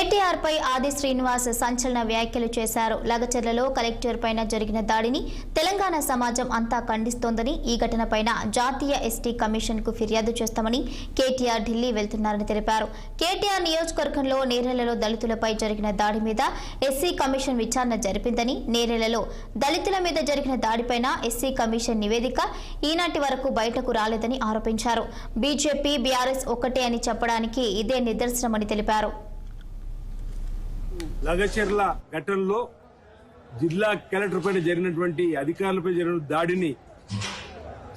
కేటీఆర్ పై ఆది శ్రీనివాస్ సంచలన వ్యాఖ్యలు చేశారు. లగచర్లలో కలెక్టర్ పైన జరిగిన దాడిని తెలంగాణ సమాజం అంతా ఖండిస్తోందని, ఈ ఘటనపైన జాతీయ ఎస్టీ కమిషన్ కు ఫిర్యాదు చేస్తామని కేటీఆర్ ఢిల్లీ వెళ్తున్నారని తెలిపారు. కేటీఆర్ నియోజకవర్గంలో నేరెళ్లలో దళితులపై జరిగిన దాడి మీద ఎస్సీ కమిషన్ విచారణ జరిపిందని, నేరెళ్లలో దళితుల మీద జరిగిన దాడిపైన ఎస్సీ కమిషన్ నివేదిక ఈనాటి వరకు బయటకు రాలేదని ఆరోపించారు. బీజేపీ బీఆర్ఎస్ ఒక్కటే అని చెప్పడానికి ఇదే నిదర్శనమని తెలిపారు. లగచర్ల ఘటనలో జిల్లా కలెక్టర్ పైన జరిగినటువంటి అధికారులపై జరిగిన దాడిని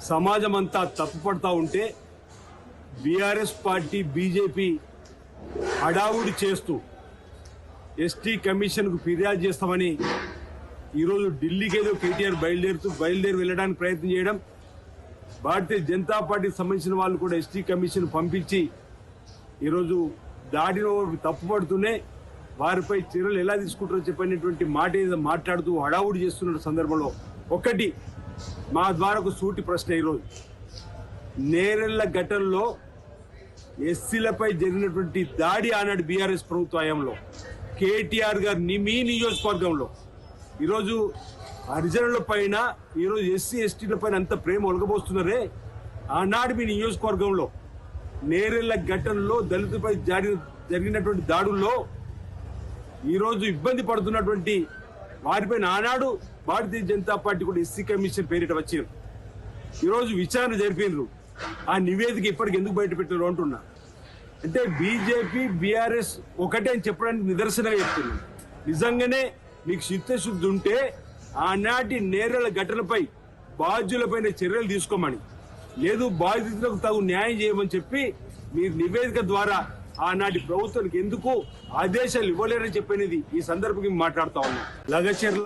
సమాజం అంతా తప్పుపడతా ఉంటే బీఆర్ఎస్ పార్టీ బీజేపీ హడావుడి చేస్తూ ఎస్టీ కమిషన్కు ఫిర్యాదు చేస్తామని ఈరోజు ఢిల్లీకి ఏదో కేటీఆర్ బయలుదేరి వెళ్ళడానికి ప్రయత్నం చేయడం, భారతీయ జనతా పార్టీకి సంబంధించిన వాళ్ళు కూడా ఎస్టీ కమిషన్ పంపించి ఈరోజు దాడిలో తప్పుపడుతూనే వారిపై చర్యలు ఎలా తీసుకుంటారో చెప్పినటువంటి మాట ఏదో మాట్లాడుతూ హడావుడి చేస్తున్న సందర్భంలో ఒకటి మా ద్వారా ఒక సూటి ప్రశ్న. ఈరోజు నేరెళ్ల ఘటనలో ఎస్సీలపై జరిగినటువంటి దాడి ఆనాడు బీఆర్ఎస్ ప్రభుత్వ హయాంలో కేటీఆర్ గారు మీ నియోజకవర్గంలో ఈరోజు హరిజనుల పైన ఈరోజు ఎస్సీ ఎస్టీల పైన అంత ప్రేమ ఒలగబోస్తున్నారే, ఆనాడు మీ నియోజకవర్గంలో నేరెళ్ల ఘటనలో దళితులపై జరిగినటువంటి దాడుల్లో ఈరోజు ఇబ్బంది పడుతున్నటువంటి వారిపైన ఆనాడు భారతీయ జనతా పార్టీ కూడా ఎస్సీ కమిషన్ పేరిట వచ్చారు. ఈరోజు విచారణ జరిపినారు. ఆ నివేదిక ఇప్పటికి ఎందుకు బయట పెట్టారు అంటున్నా. అంటే బీజేపీ బీఆర్ఎస్ ఒకటే అని చెప్పడానికి నిదర్శనంగా చెప్తున్నారు. నిజంగానే మీకు చిత్తశుద్ధి ఉంటే ఆనాటి నేరెళ్ల ఘటనపై బాధ్యులపైన చర్యలు తీసుకోమని, లేదు బాధితులకు తగు న్యాయం చేయమని చెప్పి మీరు నివేదిక ద్వారా ఆనాటి ప్రభుత్వానికి ఎందుకు ఆదేశాలు ఇవ్వలేరని చెప్పినది ఈ సందర్భంగా మాట్లాడుతా ఉన్నాం. లగచర్ల